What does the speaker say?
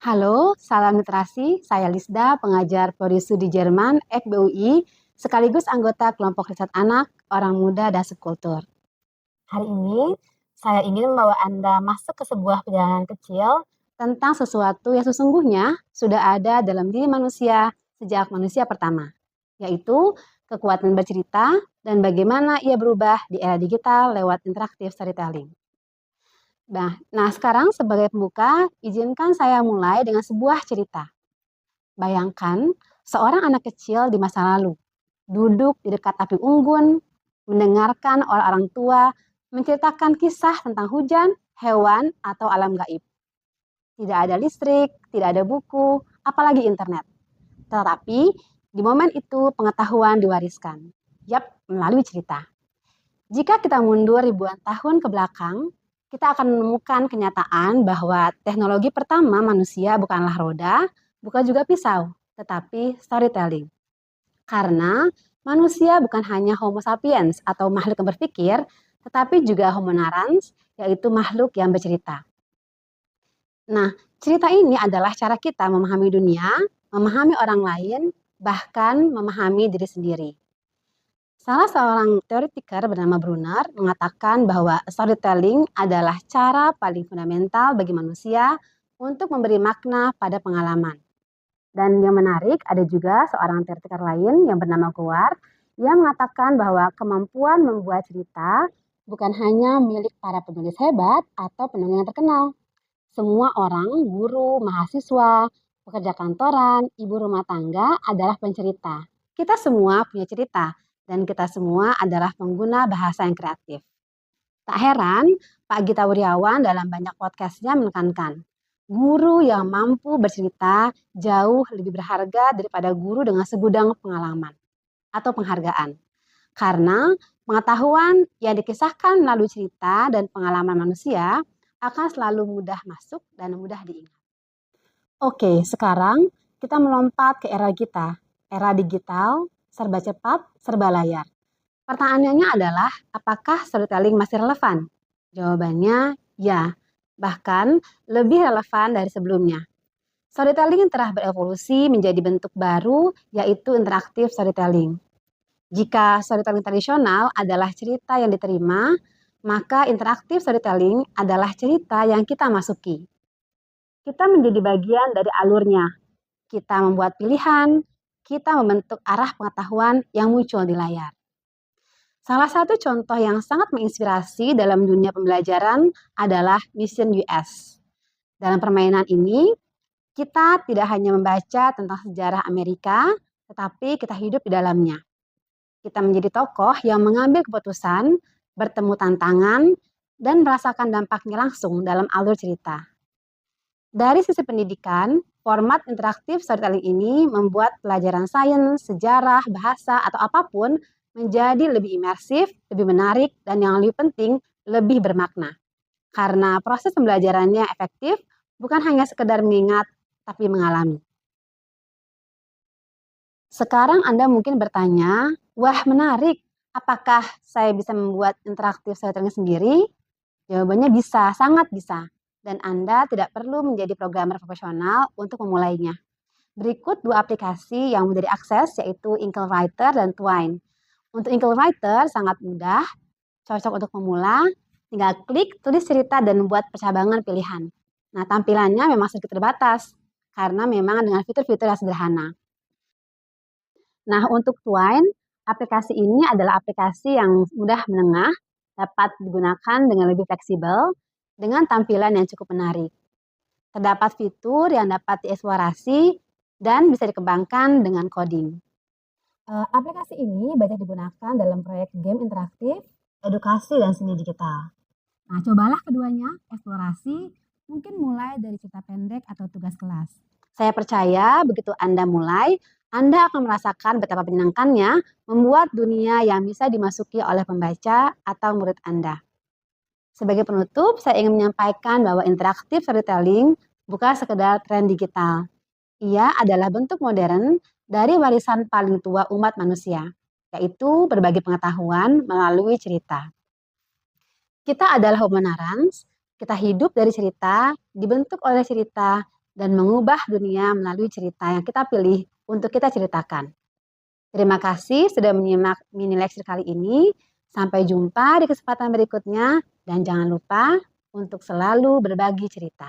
Halo, salam literasi. Saya Lisda, pengajar prodi studi Jerman FBUI, sekaligus anggota kelompok riset anak, orang muda, dan subkultur. Hari ini, saya ingin membawa Anda masuk ke sebuah perjalanan kecil tentang sesuatu yang sesungguhnya sudah ada dalam diri manusia sejak manusia pertama, yaitu kekuatan bercerita dan bagaimana ia berubah di era digital lewat interaktif storytelling. Nah, sekarang sebagai pembuka, izinkan saya mulai dengan sebuah cerita. Bayangkan seorang anak kecil di masa lalu, duduk di dekat api unggun, mendengarkan orang tua menceritakan kisah tentang hujan, hewan, atau alam gaib. Tidak ada listrik, tidak ada buku, apalagi internet. Tetapi di momen itu pengetahuan diwariskan. Yap, melalui cerita. Jika kita mundur ribuan tahun ke belakang, kita akan menemukan kenyataan bahwa teknologi pertama manusia bukanlah roda, bukan juga pisau, tetapi storytelling. Karena manusia bukan hanya Homo sapiens atau makhluk yang berpikir, tetapi juga Homo narans, yaitu makhluk yang bercerita. Nah, cerita ini adalah cara kita memahami dunia, memahami orang lain, bahkan memahami diri sendiri. Salah seorang teoretiker bernama Brunner mengatakan bahwa storytelling adalah cara paling fundamental bagi manusia untuk memberi makna pada pengalaman. Dan yang menarik, ada juga seorang teoretiker lain yang bernama Goar yang mengatakan bahwa kemampuan membuat cerita bukan hanya milik para penulis hebat atau pendongeng yang terkenal. Semua orang, guru, mahasiswa, pekerja kantoran, ibu rumah tangga adalah pencerita. Kita semua punya cerita, dan kita semua adalah pengguna bahasa yang kreatif. Tak heran, Pak Gita Wirjawan dalam banyak podcastnya menekankan, guru yang mampu bercerita jauh lebih berharga daripada guru dengan segudang pengalaman atau penghargaan. Karena pengetahuan yang dikisahkan melalui cerita dan pengalaman manusia akan selalu mudah masuk dan mudah diingat. Oke, sekarang kita melompat ke era digital, serba cepat, serba layar. Pertanyaannya adalah, apakah storytelling masih relevan? Jawabannya ya, bahkan lebih relevan dari sebelumnya. Storytelling telah berevolusi menjadi bentuk baru, yaitu interaktif storytelling. Jika storytelling tradisional adalah cerita yang diterima, maka interaktif storytelling adalah cerita yang kita masuki. Kita menjadi bagian dari alurnya. Kita membuat pilihan, kita membentuk arah pengetahuan yang muncul di layar. Salah satu contoh yang sangat menginspirasi dalam dunia pembelajaran adalah Mission US. Dalam permainan ini, kita tidak hanya membaca tentang sejarah Amerika, tetapi kita hidup di dalamnya. Kita menjadi tokoh yang mengambil keputusan, bertemu tantangan, dan merasakan dampaknya langsung dalam alur cerita. Dari sisi pendidikan, format interaktif storytelling ini membuat pelajaran sains, sejarah, bahasa, atau apapun menjadi lebih imersif, lebih menarik, dan yang lebih penting, lebih bermakna. Karena proses pembelajarannya efektif, bukan hanya sekedar mengingat, tapi mengalami. Sekarang Anda mungkin bertanya, wah menarik, apakah saya bisa membuat interaktif storytelling sendiri? Jawabannya bisa, sangat bisa. Dan Anda tidak perlu menjadi programmer profesional untuk memulainya. Berikut dua aplikasi yang mudah diakses, yaitu Inkwriter dan Twine. Untuk Inkwriter sangat mudah, cocok untuk pemula, tinggal klik, tulis cerita, dan buat percabangan pilihan. Nah, tampilannya memang sedikit terbatas, karena memang dengan fitur-fitur yang sederhana. Nah, untuk Twine, aplikasi ini adalah aplikasi yang mudah menengah, dapat digunakan dengan lebih fleksibel, dengan tampilan yang cukup menarik. Terdapat fitur yang dapat dieksplorasi dan bisa dikembangkan dengan coding. Aplikasi ini banyak digunakan dalam proyek game interaktif, edukasi, dan seni digital. Nah, cobalah keduanya, eksplorasi, mungkin mulai dari cerita pendek atau tugas kelas. Saya percaya begitu Anda mulai, Anda akan merasakan betapa menyenangkannya membuat dunia yang bisa dimasuki oleh pembaca atau murid Anda. Sebagai penutup, saya ingin menyampaikan bahwa interaktif storytelling bukan sekedar tren digital. Ia adalah bentuk modern dari warisan paling tua umat manusia, yaitu berbagi pengetahuan melalui cerita. Kita adalah homo narans, kita hidup dari cerita, dibentuk oleh cerita, dan mengubah dunia melalui cerita yang kita pilih untuk kita ceritakan. Terima kasih sudah menyimak mini lecture kali ini. Sampai jumpa di kesempatan berikutnya dan jangan lupa untuk selalu berbagi cerita.